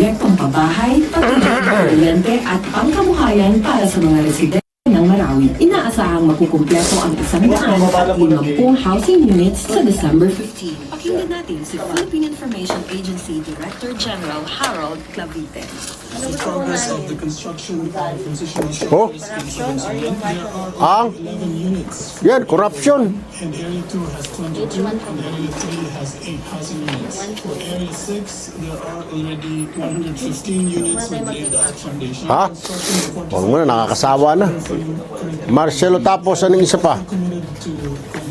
proyektong pabahay, patuloy na kuryente at pangkabuhayan para sa mga residente ng Marawi. Inaasahang makukumpleto ang 150 housing units sa December 15. Pakinggan natin si Philippine Information Agency Director General Harold Clavite. The progress of the construction of transitional Oh, shelters in there ang are 11 units, yan, corruption. and Area 2 has 22, and Area 3 has 8 housing units. For Area 6, there are already 115 units with laid out foundation. Ha? Construction Huwag mo na, nakakasawa na. Marcelo, tapos anong isa pa? committed to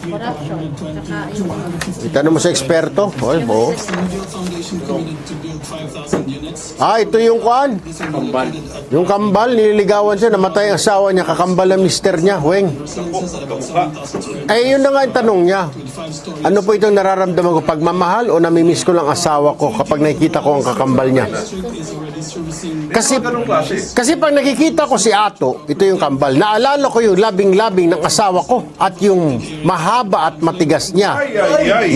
complete 120 to 150. Itanong mo sa eksperto. Oy, bo. Indian Foundation committed to build 5,000 units. Ah, ito yung kuan. Yung kambal, nililigawan siya, namatay ang asawa niya, kakambal ng mister niya, weng. Ay, yun na nga yung tanong niya. Ano po itong nararamdaman ko? Pagmamahal o namimiss ko lang asawa ko kapag nakikita ko ang kakambal niya? Kasi pag nakikita ko si Ato, ito yung kambal, naalala ko yung labing-labing ng asawa ko at yung mahaba at matigas niya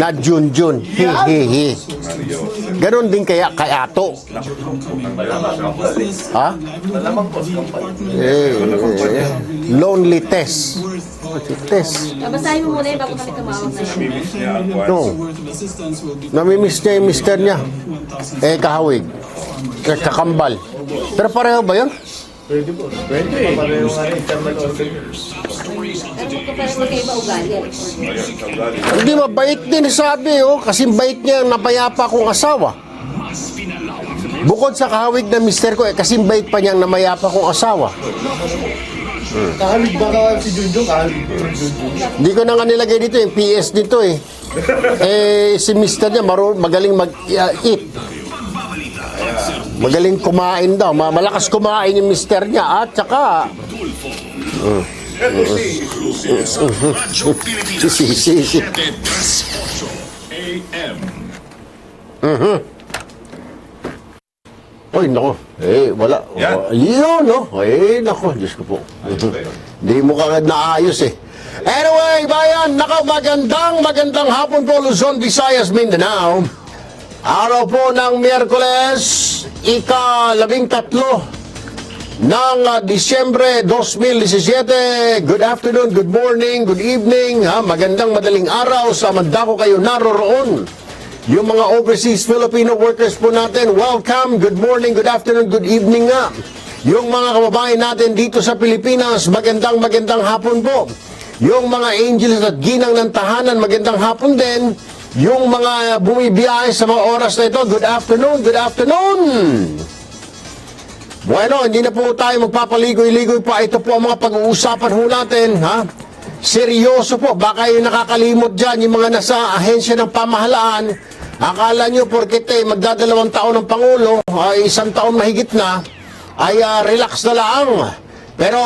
na Junjun. He. Ganon din kaya kay Ato. Ha? Lonely Tess. Tess. Babasahin mo muna yun bago kami tumawag na yun. No. Namimiss niya yung mister niya. Kahawig. Kakambal. Pero pareho ba yun? Pero magkaiba ugali. Hindi, mabait din sabi, oh. Kasi bait niya ang napayapa kong asawa. Bukod sa kahawig na mister ko, kasi bait pa niyang namayapa kong asawa. Kahalig ba ka si Junjun? Kahalig ba si Junjun? Hindi ko na nga nilagay dito, yung PS dito eh. Si mister niya, magaling mag-eat. Magaling kumain daw. Malakas kumain yung mister niya. At saka... Si. Oy, nako. Wala. Yun, no? Nako. Diyos ko po. Hindi mo kagad naayos eh. Anyway, bayan, nako, magandang hapon po, Luzon, Visayas, Mindanao. Araw po ng Miyerkules, ika-13 ng Disyembre 2017. Good afternoon, good morning, good evening. Magandang madaling araw sa mandako kayo naroroon. Yung mga overseas Filipino workers po natin, welcome, good morning, good afternoon, good evening nga. Yung mga kababayan natin dito sa Pilipinas, magandang hapon po. Yung mga angels at ginang ng tahanan, magandang hapon din. Yung mga bumibiyahe sa mga oras na ito, good afternoon, good afternoon. Bueno, hindi na po tayo magpapaligoy-ligoy pa. Ito po ang mga pag-uusapan ho natin, seryoso po, baka yung nakakalimot dyan, yung mga nasa ahensya ng pamahalaan, akala nyo porkit magdadalawang taon ng Pangulo, isang taon mahigit na, ay relax na lang. Pero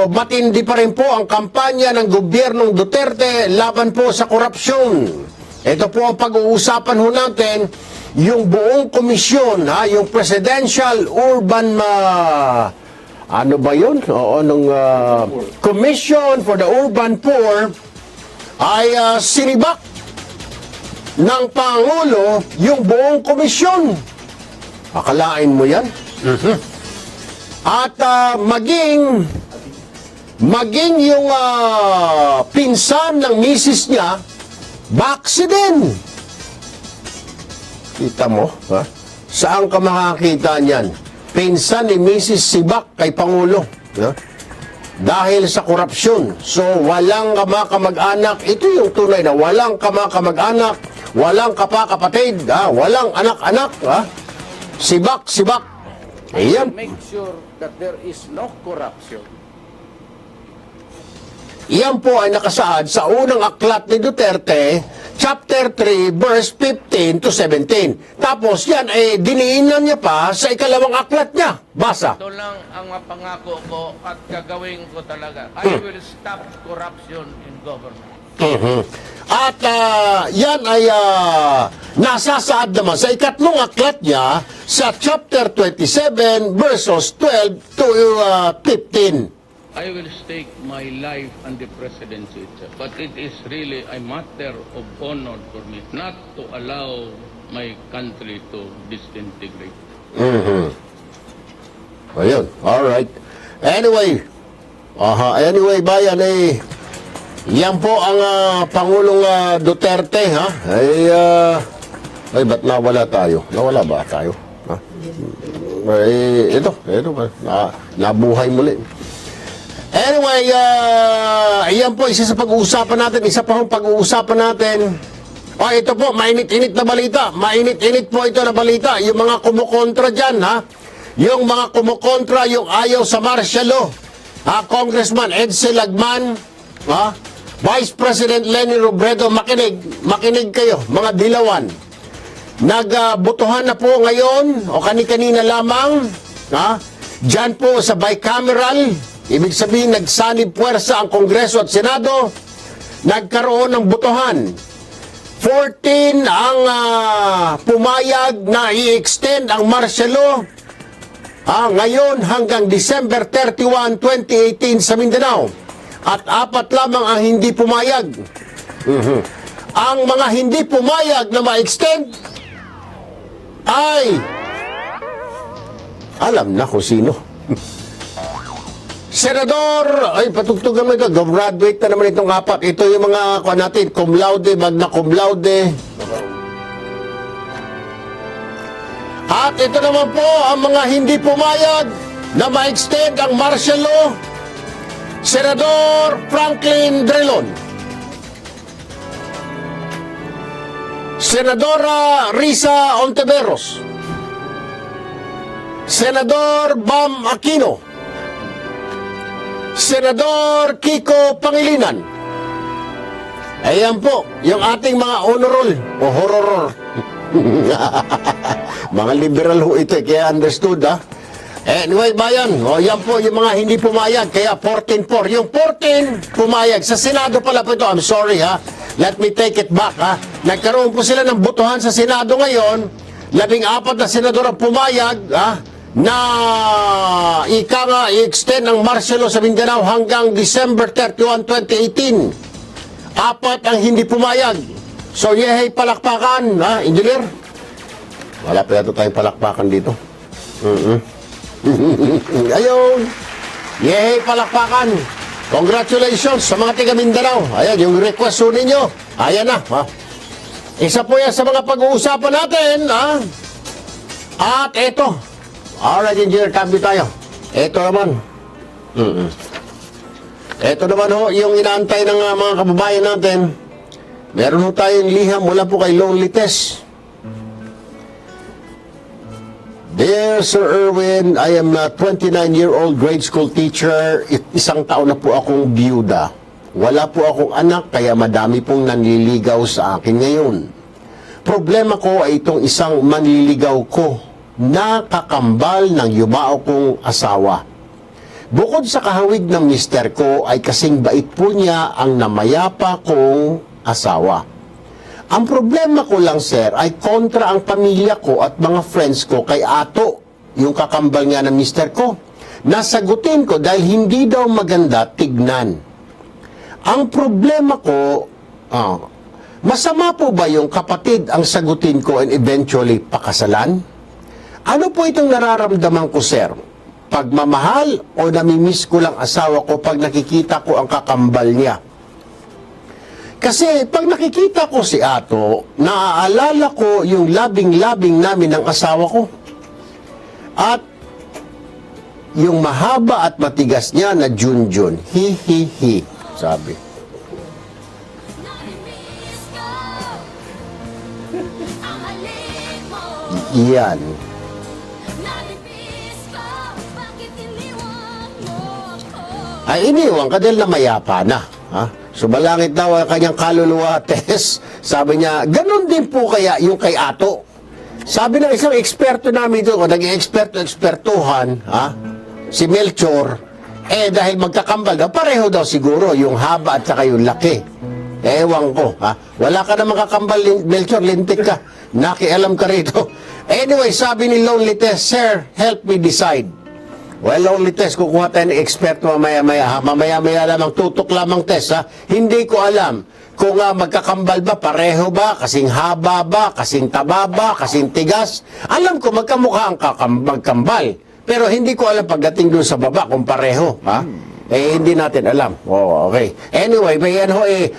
matindi pa rin po ang kampanya ng gobyernong Duterte laban po sa korupsyon. Ito po ang pag-uusapan ho natin, yung buong komisyon, yung Presidential Urban ano ba yun? Commission for the Urban Poor ay sinibak ng Pangulo yung buong komisyon. Akalain mo yan? At maging yung pinsan ng misis niya, baksi din. Kita mo? Saan ka makakita niyan? Pinsan ni Mrs. Sibak kay Pangulo. Dahil sa korupsyon. So, walang kamag-anak. Ito yung tunay na walang kamag-anak, walang kapatid, walang anak-anak. Sibak. Ayan. Make sure that there is no corruption. Iyan po ay nakasaad sa unang aklat ni Duterte, chapter 3, verse 15 to 17. Tapos yan ay diniinan niya pa sa ikalawang aklat niya. Basa. Ito lang ang mapangako ko at gagawin ko talaga. I will stop corruption in government. At yan ay nasasaad naman sa ikatlong aklat niya sa chapter 27, verses 12 to 15. I will stake my life on the presidency itself. But it is really a matter of honor for me not to allow my country to disintegrate. Ayun, alright. Anyway, bayan, yan po ang Pangulong Duterte, ha? Ba't nawala tayo? Nawala ba tayo? Ha? Ito, nabuhay muli. Anyway, yan po, isa sa pag-uusapan natin, isa pa hong pag-uusapan natin. Ito po, mainit-init na balita. Mainit-init po ito na balita. Yung mga kumukontra dyan, ha? Yung mga kumukontra, yung ayaw sa martial law. Congressman Edsel Lagman, Vice President Leni Robredo, makinig kayo, mga dilawan. Nagbotohan na po ngayon, o kani-kanina lamang, dyan po sa bicameral, ibig sabihin nagsanib puwersa ang Kongreso at Senado, nagkaroon ng botohan. 14 ang pumayag na i-extend ang martial law ngayon hanggang December 31, 2018 sa Mindanao. At 4 lamang ang hindi pumayag. Ang mga hindi pumayag na ma-extend ay alam na kung sino. Senador, patugtugan mo ito, graduate na naman itong 4. Ito yung mga natin, cum laude, magna cum laude. At ito naman po ang mga hindi pumayag na ma-extend ang martial law. Senador Franklin Drilon, Senadora Risa Ontiveros, Senador Bam Aquino, Senador Kiko Pangilinan. Ayan po, yung ating mga honor roll o horror. Mga liberal ho ito, kaya understood, ha? Anyway, bayan, yan po yung mga hindi pumayag, kaya 14-4. Yung 14 pumayag, sa Senado pala po ito, I'm sorry, ha? Let me take it back, ha? Nagkaroon po sila ng botohan sa Senado ngayon, 14 na senador ang pumayag, ha? Na i-extend ang martial law sa Mindanao hanggang December 31, 2018. 4 ang hindi pumayag. So, yehey palakpakan, ha, engineer? Wala pa yata tayong palakpakan dito. Ayun. Yehey palakpakan. Congratulations sa mga taga Mindanao. Ayan, yung request po ninyo. Ayan na, ha. Isa po yan sa mga pag-uusapan natin, ha. At eto. Alright, engineer, cambio tayo. Eto naman. Eto naman ho, yung inaantay ng mga kababayan natin. Meron ho tayong liham mula po kay Lonely Tess. Dear Sir Erwin, I am a 29-year-old grade school teacher. Isang taon na po akong biyuda. Wala po akong anak, kaya madami pong nanliligaw sa akin ngayon. Problema ko ay itong isang manliligaw ko na kakambal ng yumao kong asawa. Bukod sa kahawig ng mister ko, ay kasing bait po niya ang namayapa kong asawa. Ang problema ko lang, sir, ay kontra ang pamilya ko at mga friends ko kay Ato, yung kakambal nga ng mister ko. Nasagutin ko dahil hindi daw maganda tignan. Ang problema ko, masama po ba yung kapatid ang sagutin ko and eventually pakasalan? Ano po itong nararamdaman ko, sir? Pagmamahal o namimiss ko lang asawa ko pag nakikita ko ang kakambal niya? Kasi pag nakikita ko si Ato, naaalala ko yung labing-labing namin ng asawa ko. At yung mahaba at matigas niya na Junjun, hi, sabi. Yan. Ay, iniwan ka dahil namayapa na. Ha? Sumalangit daw ang kanyang kaluluwa, Tess. Sabi niya, ganun din po kaya yung kay Ato. Sabi ng isang eksperto namin ito, naging ekspertuhan, si Melchor, dahil magkakambal daw, pareho daw siguro yung haba at saka yung laki. Ewan ko, wala ka namang kakambal, Melchor, lintik ka. Nakialam ka rito. Anyway, sabi ni Lonely Tess, Sir, help me decide. Well, Lonely Tess, kukuha tayo ng eksperto mamaya-maya lamang, tutok lamang, Tess, Hindi ko alam. kung magkakambal ba, pareho ba, kasing haba ba, kasing taba ba, kasing tigas. Alam ko magkamukha ang magkambal. Pero hindi ko alam pagdating doon sa baba kung pareho. Ha? Hindi natin alam. Oh, okay. Anyway, may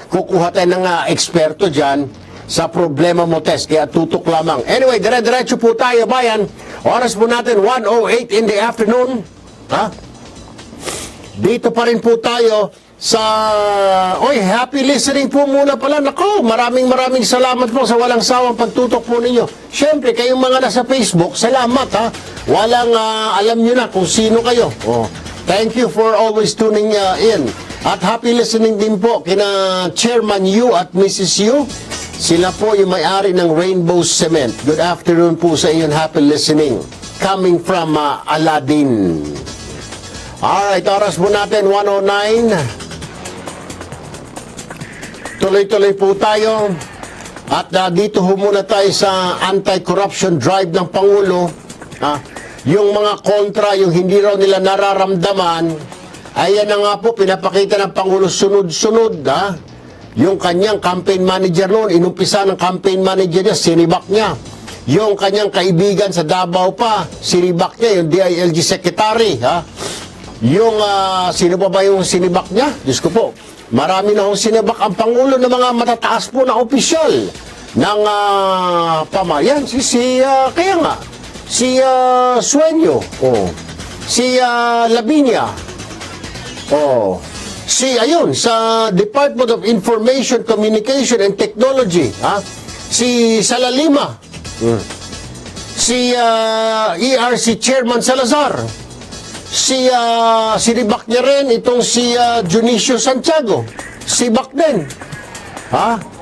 kukuha tayo ng eksperto dyan sa problema mo test. Kaya tutok lamang. Anyway, dire-diretso po tayo, bayan. Oras po natin, 1:08 in the afternoon. Ha? Dito pa rin po tayo sa... happy listening po muna pala. Nako, maraming salamat po sa walang sawang pagtutok po ninyo. Siyempre, kayong mga nasa Facebook, salamat ha. Walang alam nyo na kung sino kayo. Oh, thank you for always tuning in. At happy listening din po kina Chairman Yu at Mrs. Yu. Sila po yung may-ari ng Rainbow Cement. Good afternoon po sa inyo. Happy listening. Coming from Aladdin. Alright, oras po natin, 1:09. Tuloy-tuloy po tayo. At dito ho muna tayo sa anti-corruption drive ng Pangulo. Yung mga kontra, yung hindi raw nila nararamdaman, ayan na nga po, pinapakita ng Pangulo sunod-sunod. Yung kanyang campaign manager noon, inumpisa ng campaign manager niya, sinibak niya. Yung kanyang kaibigan sa Davao pa, sinibak niya, yung DILG secretary. Yung, sino ba yung sinibak niya? Diyos ko po. Marami na hong sinibak ang Pangulo ng mga matataas po na opisyal ng pamayan. Kaya nga, si Sueño, si Lavinia, sa Department of Information, Communication and Technology, si Salalima, si ERC Chairman Salazar, sinibak niya rin itong si Junicio Santiago, sibak din.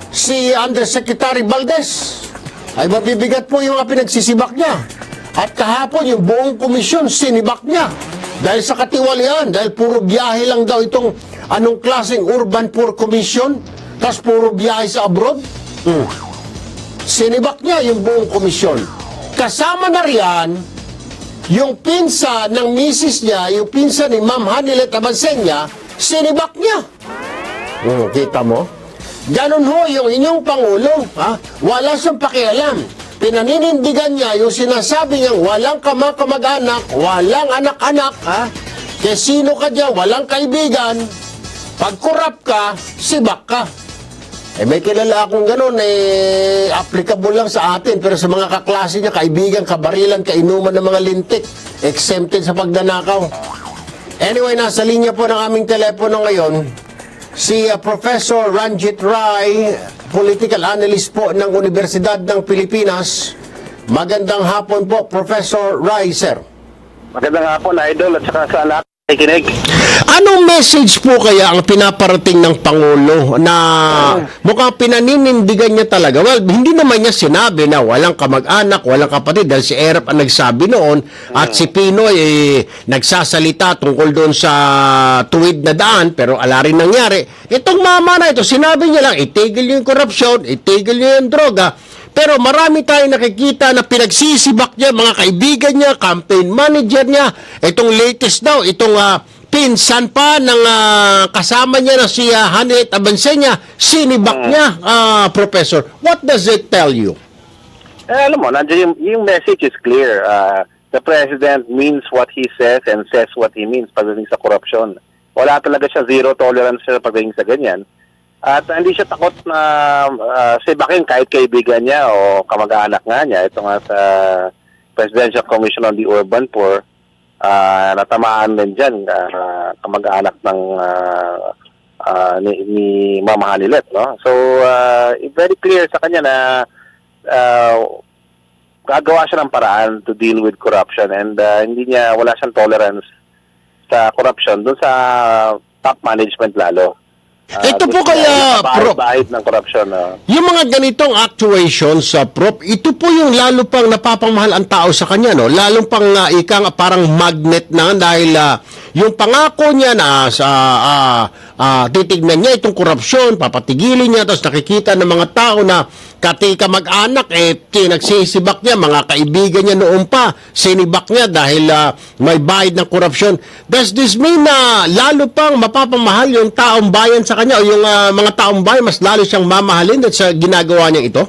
Si Undersecretary Valdez, ay mabibigat po yung mga pinagsisibak niya. At kahapon yung buong komisyon sinibak niya dahil sa katiwalian, dahil puro biyahe lang daw itong anong klaseng Urban Poor Commission, tas puro biyahe sa abroad. Sinibak niya yung buong komisyon. Kasama na riyan yung pinsa ng misis niya, yung pinsa ni Ma'am Hanilet Abansenya, sinibak niya. Kita mo? Ganon ho yung inyong Pangulo. Wala siyang pakialam. Pinaninindigan niya yung sinasabi niyang walang kamag-anak, walang anak-anak. Kaya sino ka dyan, walang kaibigan. Pag kurap ka, sibak ka. May kilala akong gano'n, applicable lang sa atin, pero sa mga kaklase niya, kaibigan, kabarilan, kainuman ng mga lintik, exempted sa pagdanakaw. Anyway, nasa linya po ng aming telepono ngayon, si Professor Ranjit Rai, political analyst po ng Universidad ng Pilipinas. Magandang hapon po, Professor Rai, sir. Magandang hapon, Idol, at saka sa lahat ay kinig. Anong message po kaya ang pinaparating ng Pangulo na mukhang pinaninindigan niya talaga? Well, hindi naman niya sinabi na walang kamag-anak, walang kapatid dahil si Erap ang nagsabi noon at si Pinoy nagsasalita tungkol doon sa tuwid na daan pero ala rin nangyari. Itong mama na ito, sinabi niya lang itigil yung korupsyon, itigil yung droga. Pero marami tayong nakikita na pinagsisibak niya, mga kaibigan niya, campaign manager niya. Itong latest daw, itong pinsan pa ng kasama niya na si Hanilet Abansenya, sinibak niya, Professor. What does it tell you? Alam mo, nandiyan yung message is clear. The President means what he says and says what he means pagdating sa korupsyon. Wala talaga siya zero tolerance pagdating sa ganyan. At hindi siya takot na sibakin kahit kaibigan niya o kamag-anak nga niya. Ito nga sa Presidential Commission on the Urban Poor, natamaan din dyan kamag-anak ng ni Mama Hanilet. No? So, very clear sa kanya na gagawa siya ng paraan to deal with corruption and wala siyang tolerance sa corruption doon sa top management lalo. Ito po kaya, Prof, bahid ng corruption. yung mga ganitong actuations, Prof, ito po yung lalo pang napapamahal ang tao sa kanya, no? Lalong pang parang magnet na dahil yung pangako niya na titignan niya itong korupsyon, papatigilin niya, tapos nakikita ng mga tao na katika mag-anak, nagsisibak niya, mga kaibigan niya noon pa, sinibak niya dahil may bayad ng korupsyon. Does this mean na lalo pang mapapamahal yung taong bayan sa kanya o yung mga taong bayan, mas lalo siyang mamahalin at sa ginagawa niya ito?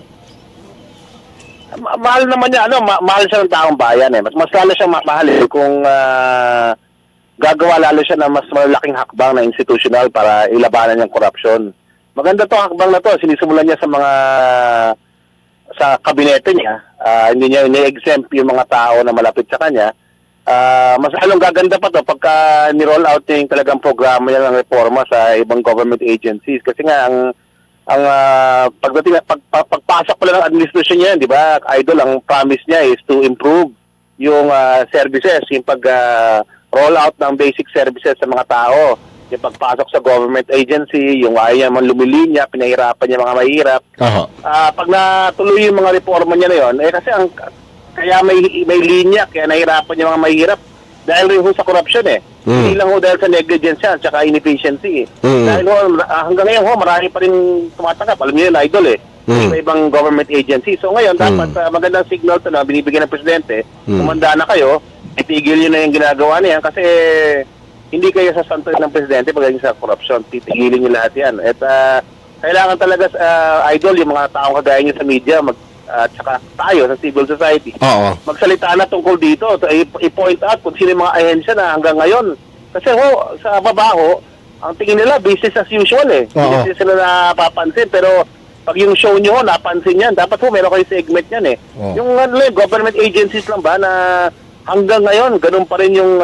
Mahal naman niya, mahal siya ng taong bayan eh. Mas lalo siyang mamahalin kung gagawa lalo siya ng mas malaking hakbang na institutional para ilabanan yung korupsyon. Maganda to hakbang na to. Sinisimulan niya sa kabinete niya. Hindi niya ini-exempt yung mga tao na malapit sa kanya. Mas lalong gaganda pa to pagka ni-roll out niya yung talagang programa niya ng reforma sa ibang government agencies. Kasi nga, pagpasok pa lang ng administrasyon niya, di ba, Idol, ang promise niya is to improve yung services, yung roll out ng basic services sa mga tao, yung pagpasok sa government agency, yung ayaw niya man lumilinya, pinahirapan niya mga mahirap. Pag natuloy yung mga reforma niya na yun, kasi kaya may linya, kaya nahirapan niya mga mahirap dahil rin sa corruption eh. Hindi lang dahil sa negligence yan, tsaka inefficiency eh. Dahil hanggang ngayon marami pa rin tumatanggap. Alam niyo yun, Idol eh. Sa ibang government agency. So ngayon, dapat magandang signal to na binibigyan ng Presidente, kumanda na kayo, itigil nyo na yung ginagawa niya kasi hindi kayo sasantuin ng Presidente pagdating sa corruption. Titigilin nyo lahat yan. At kailangan talaga, Idol, yung mga taong kagaya nyo sa media, at saka tayo sa civil society, magsalita na tungkol dito, i-point out kung sino yung mga ahensya na hanggang ngayon. Kasi sa babaho, ang tingin nila business as usual eh. Hindi sila napapansin, pero pag yung show nyo, napansin yan, dapat meron kayo segment yan eh. Yung government agencies lang ba na hanggang ngayon, ganun pa rin yung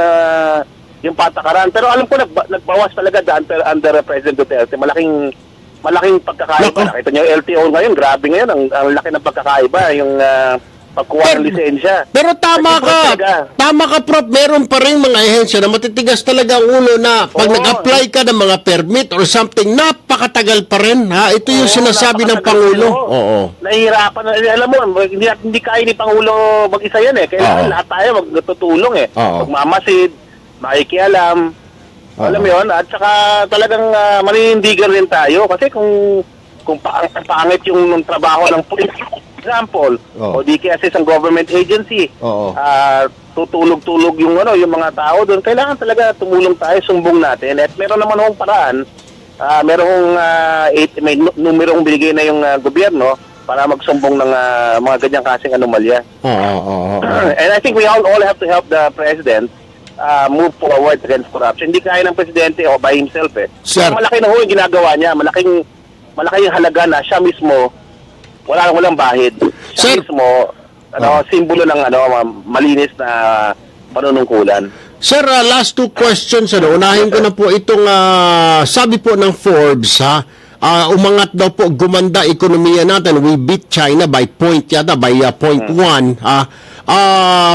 patakaran. Pero alam ko, nagbawas talaga under President Duterte. Malaking pagkakaiba. Nakita niyo yung LTO ngayon, grabe ngayon, ang laki ng pagkakaiba, yung pagkuha ng lisensya. Pero tama ka, Prof, meron pa rin mga ehensya na matitigas talaga ang ulo na pag nag-apply ka ng mga permit or something, napakatagal pa rin. Ito yung sinasabi ng Pangulo. Nahihirapan. Alam mo, hindi kaya ni Pangulo mag-isa yan eh. Kailangan lahat tayo magtutulong eh. Magmamasid, makikialam, alam mo yun, at saka talagang maninindigan rin tayo kasi kung pangit yung trabaho ng police, example, o di kaya sa isang government agency, tutulog-tulog yung mga tao doon, kailangan talaga tumulong tayo, sumbong natin. At meron naman hong paraan, may numerong binigay na yung gobyerno para magsumbong ng mga ganyang kasing anomalya. And I think we all have to help the President move forward against corruption. Hindi kaya ng Presidente o by himself eh. Sir, malaki na yung ginagawa niya, malaking halaga na siya mismo, walang bahid. Siya mismo, simbolo ng malinis na panunungkulan. Sir, last two questions. Unahin ko na po itong sabi po ng Forbes, umangat daw po, gumanda ekonomiya natin. We beat China by point yata, by 0.1.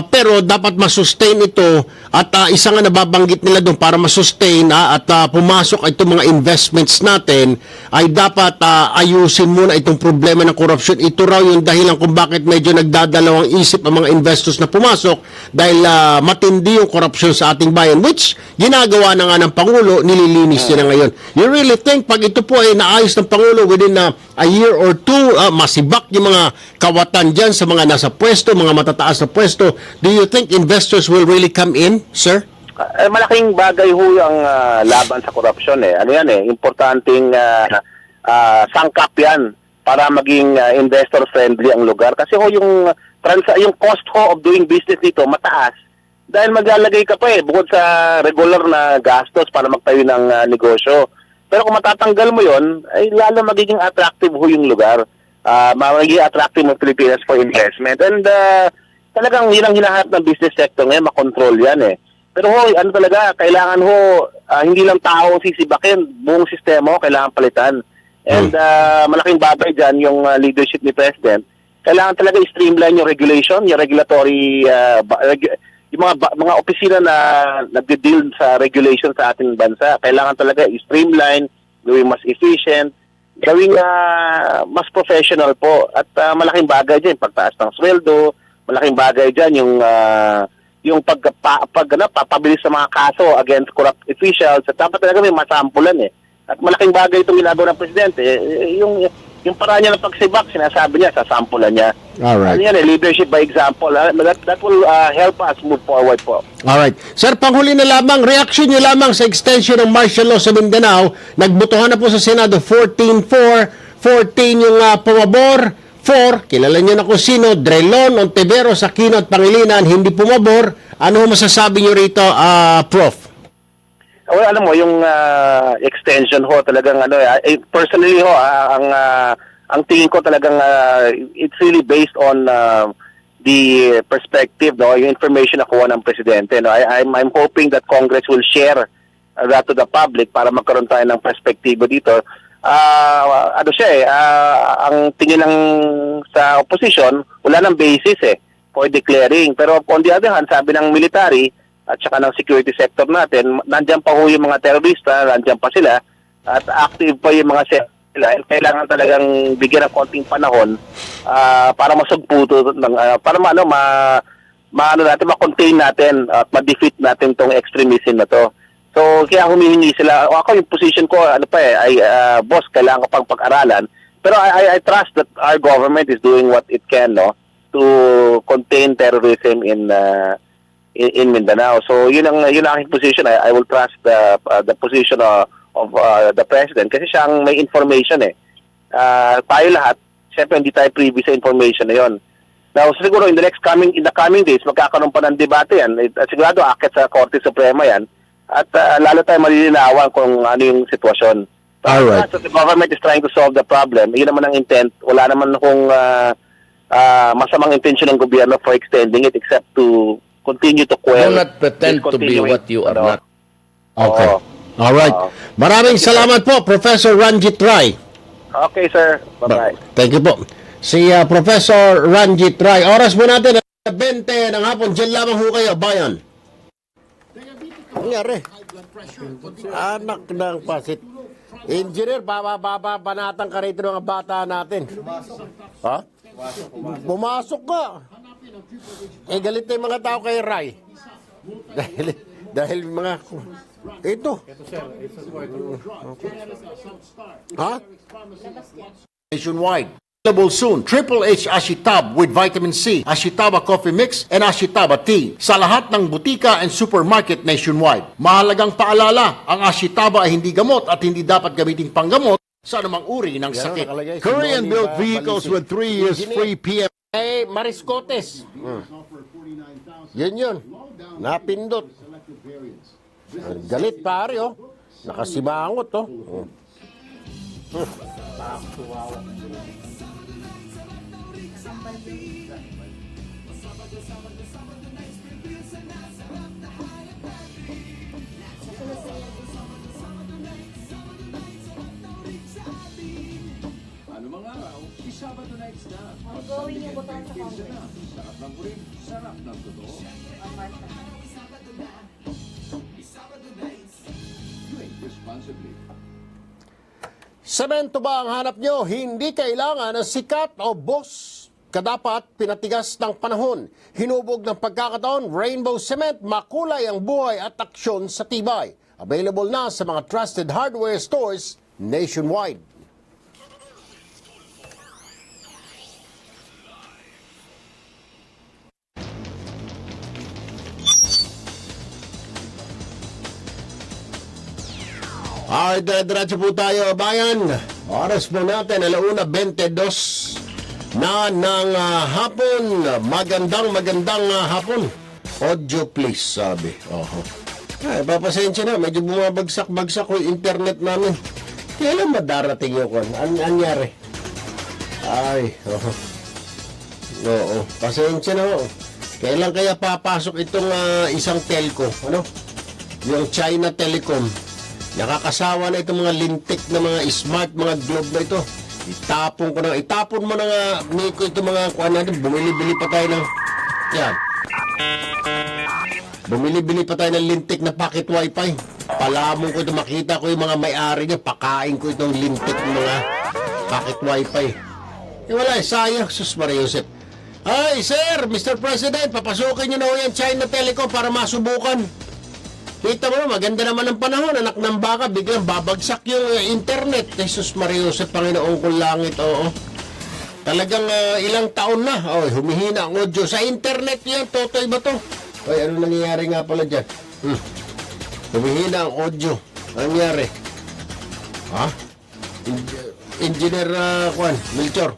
Pero dapat masustain ito at isa nga nababanggit nila doon para masustain at pumasok itong mga investments natin ay dapat ayusin muna itong problema ng korupsyon. Ito raw yung dahilan kung bakit medyo nagdadalawang isip ang mga investors na pumasok dahil matindi yung korupsyon sa ating bayan, which ginagawa na nga ng Pangulo, nililinis niya na ngayon. You really think pag ito po ay naayos ng Pangulo within a year or two, masibak yung mga kawatan dyan sa mga nasa pwesto, mga matataas na pwesto, do you think investors will really come in, sir? Malaking bagay ho ang laban sa korupsyon eh. Ano yan eh, importanteng sangkap yan para maging investor-friendly ang lugar. Kasi ho yung cost ho of doing business dito mataas dahil maglalagay ka pa eh, bukod sa regular na gastos para magtayo ng negosyo. Pero kung matatanggal mo yon, ay lalo magiging attractive ho yung lugar. Magiging attractive ng Pilipinas for investment. And talagang yun ang hinahanap ng business sector ngayon, makontrol yan eh. Pero ho, talaga, kailangan ho, hindi lang tao sisibakin, buong sistema ho, kailangan palitan. And malaking bagay dyan yung leadership ni President. Kailangan talaga i-streamline yung regulation, yung regulatory, yung mga opisina na nagde-deal sa regulation sa ating bansa. Kailangan talaga i-streamline, gawing mas efficient, gawing mas professional po. At malaking bagay dyan, pagtaas ng sweldo, malaking bagay dyan yung papabilis sa mga kaso against corrupt officials. At dapat talaga may masampulan eh. At malaking bagay itong ginagawa ng Presidente, yung yung paraan niya ng pagsibak, sinasabi niya, sasampulan niya. Alright. Ano yan, leadership by example. That will help us move forward po. Alright. Sir, panghuli na lamang, reaction nyo lamang sa extension ng martial law sa Mindanao. Nagbotohan na po sa Senado 14-4, 14 yung pumabor, 4, kilala nyo na kung sino, Drelon, Ontiveros, Aquino at Pangilinan, hindi pumabor. Ano masasabi nyo rito, Prof? Well, alam mo, yung extension ho, talagang personally ho, ang tingin ko talagang it's really based on the perspective, no, yung information na kuha ng presidente. No? I'm hoping that Congress will share that to the public para magkaroon tayo ng perspektibo dito. Ang tingin ng sa opposition, wala ng basis for declaring. Pero on the other hand, sabi ng military at saka ng security sector natin, nandiyan pa ho yung mga terorista, nandiyan pa sila, at active pa yung mga sila. Kailangan talagang bigyan ng konting panahon para masugputo ng para ma-contain natin at ma-defeat natin tong extremism na to. So kaya humihingi sila. Ako yung position ko boss, kailangan ko pang pag-aralan. Pero I trust that our government is doing what it can, no, to contain terrorism in Mindanao. So yun ang aking position. I will trust the position of the president kasi siya ang may information tayo lahat, syempre hindi tayo privy sa information na yon. Now siguro in the coming days magkakaroon pa ng debate yan. Sigurado akit sa Korte Suprema yan at lalo tayo malilinawan kung ano yung sitwasyon. Alright. So the government is trying to solve the problem. Yun naman ang intent. Wala naman akong masamang intention ng gobyerno for extending it except to continue to quell. Do not pretend to be what you are not. Okay. Oo. Alright. Maraming salamat po, Professor Ranjit Rai. Okay, sir. Bye-bye. Thank you po. Si Professor Ranjit Rai. Oras mo natin, 20 ng hapon. Diyan lamang ho kayo, bayan. Nangyari. Anak ng pasit. Engineer, banatan ka rito ng bata natin. Ha? Pumasok ka. Galit na yung mga tao kay Rai. Dahil mga... Ito. Ha? Nationwide. Available soon. Triple H Ashitab with vitamin C, Ashitaba Coffee Mix, and Ashitaba Tea sa lahat ng butika and supermarket nationwide. Mahalagang paalala, ang Ashitaba ay hindi gamot at hindi dapat gamiting panggamot sa anumang uri ng sakit. Korean-built vehicles with 3 years free PM. Mariscotes. Yun. Napindot. Galit pare, oh. Nakasimangot, oh. Ang going yung botohan sa Congress. Semento ba ang hanap nyo? Hindi kailangan ng sikat o boss. Kadapat pinatigas ng panahon. Hinubog ng pagkakataon, Rainbow Cement, makulay ang buhay at aksyon sa tibay. Available na sa mga trusted hardware stores nationwide. Alright, diretso po tayo, bayan. Oras po natin, 1:22 na ng hapon. Magandang hapon. Audio please, sabi. Ay, papasensya na, medyo bumabagsak-bagsak ko yung internet namin. Kailan madarating yung kon? Anyari? Ay, Oo, pasensya na ho. Kailan kaya papasok itong isang telco? Ano? Yung China Telecom. Nakakasawa na itong mga lintik na mga smart, mga globe na ito. Itapon mo na nga, Miko, itong mga kuha natin. Bumili-bili pa tayo ng... Yan. Bumili-bili pa tayo ng lintik na packet wifi. Palamon ko ito, makita ko yung mga may-ari niya. Pakain ko itong lintik ng mga packet wifi. Wala, sayang. Sus Maria Josep. Ay, sir, Mr. President, papasukin nyo na ho yan China Telecom para masubukan. Kita mo, maganda naman ang panahon, anak ng baka, biglang babagsak yung internet. Jesus Mario sa Panginoon kong langit, oo. Talagang ilang taon na, humihina ang audio. Sa internet yan, totoy ba to? Ay, ano nangyayari nga pala dyan? Humihina ang audio. Ano nangyari? Ha? Engineer Melchor.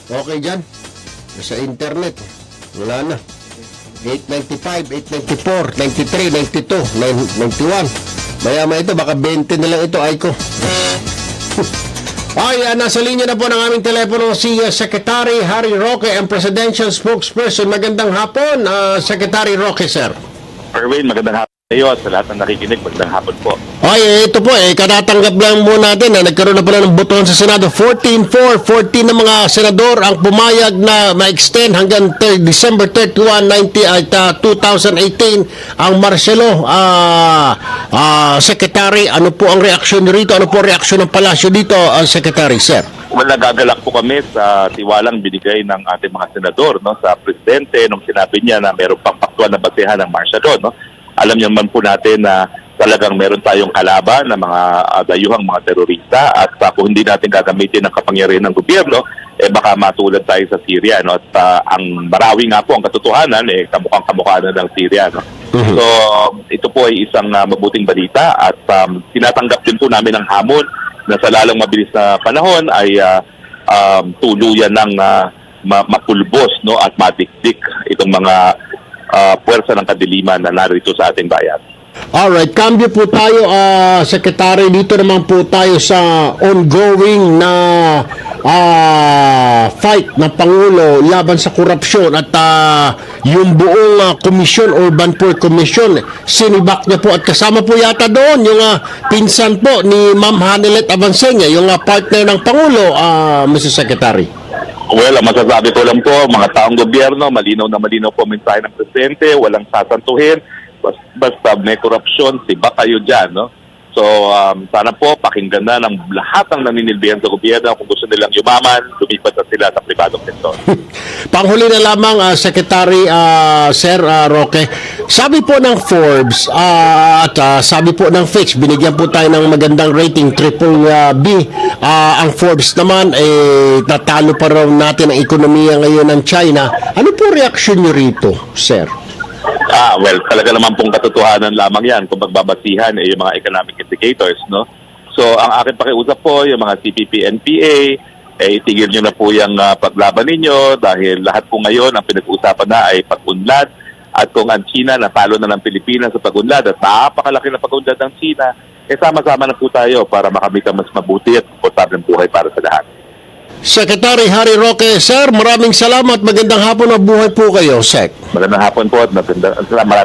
Okay dyan? Sa internet. Wala na. 895, 894, 93, 92, 91. Maya ito, baka 20 na lang ito, Aiko. Ay, nasa linya na po ng aming telepono si Secretary Harry Roque, ang Presidential Spokesperson. Magandang hapon, Secretary Roque, sir. Erwin, magandang hapon sa iyo at sa lahat ng nakikinig. Magandang hapon po. Ay, ito po, katatanggap lang mo natin na nagkaroon na pala ng botohan sa Senado. 14-4, 14 na mga senador ang pumayag na ma-extend hanggang December 31, 2018 ang Marcelo. Secretary, ano po ang reaksyon rito? Ano po ang reaksyon ng palasyo dito, Secretary, sir? Well, nagagalak po kami sa tiwalang binigay ng ating mga senador, no, sa presidente nung sinabi niya na meron pang faktual na basehan ng martial law, no. Alam niyo man po natin na talagang meron tayong kalaban ng mga dayuhang mga terorista at kung hindi natin gagamitin ang kapangyarihan ng gobyerno, baka matulad tayo sa Syria, no. At ang Marawi nga po ang katotohanan, kamukhang-kamukha na ng Syria, no. So, ito po ay isang mabuting balita at tinatanggap din po namin ang hamon na sa lalong mabilis na panahon ay tuluyan ng mapulbos, no, at madikdik itong mga puwersa ng kadiliman na narito sa ating bayan. Alright, cambio po tayo, Secretary. Dito naman po tayo sa ongoing na fight ng Pangulo laban sa korupsyon at yung buong komisyon, Urban Poor Commission, sinibak niya po at kasama po yata doon yung pinsan po ni Ma'am Hanelet Avancenia, yung partner ng Pangulo, Mr. Secretary. Well, ang masasabi ko lang po, mga taong gobyerno, malinaw na malinaw po ang mensahe ng presidente, walang sasantuhin, basta may korupsyon, tiba kayo dyan, no? So, sana po pakinggan na ng lahat ng naninilbihan sa gobyerno. Kung gusto nilang yumaman, lumipat na sila sa pribadong sektor. Panghuli na lamang, Secretary Sir Roque, sabi po ng Forbes at sabi po ng Fitch, binigyan po tayo ng magandang rating, BBB. Ang Forbes naman, natalo pa raw natin ang ekonomiya ngayon ng China. Ano po reaksyon nyo rito, sir? Well, talaga naman pong katotohanan lamang yan kung magbabasihan yung mga economic indicators, no? So, ang akin pakiusap po, yung mga CPP, NPA, itigil nyo na po yung paglaban ninyo dahil lahat po ngayon ang pinag-uusapan na ay pag-unlad at kung ang China natalo na ng Pilipinas sa pag-unlad at napakalaki na pag-unlad ng China, sama-sama na po tayo para makamit ang mas mabuti at komportableng buhay para sa lahat. Secretary Harry Roque, sir, maraming salamat. Magandang hapon, mabuhay po kayo, Sec. Magandang hapon po at maraming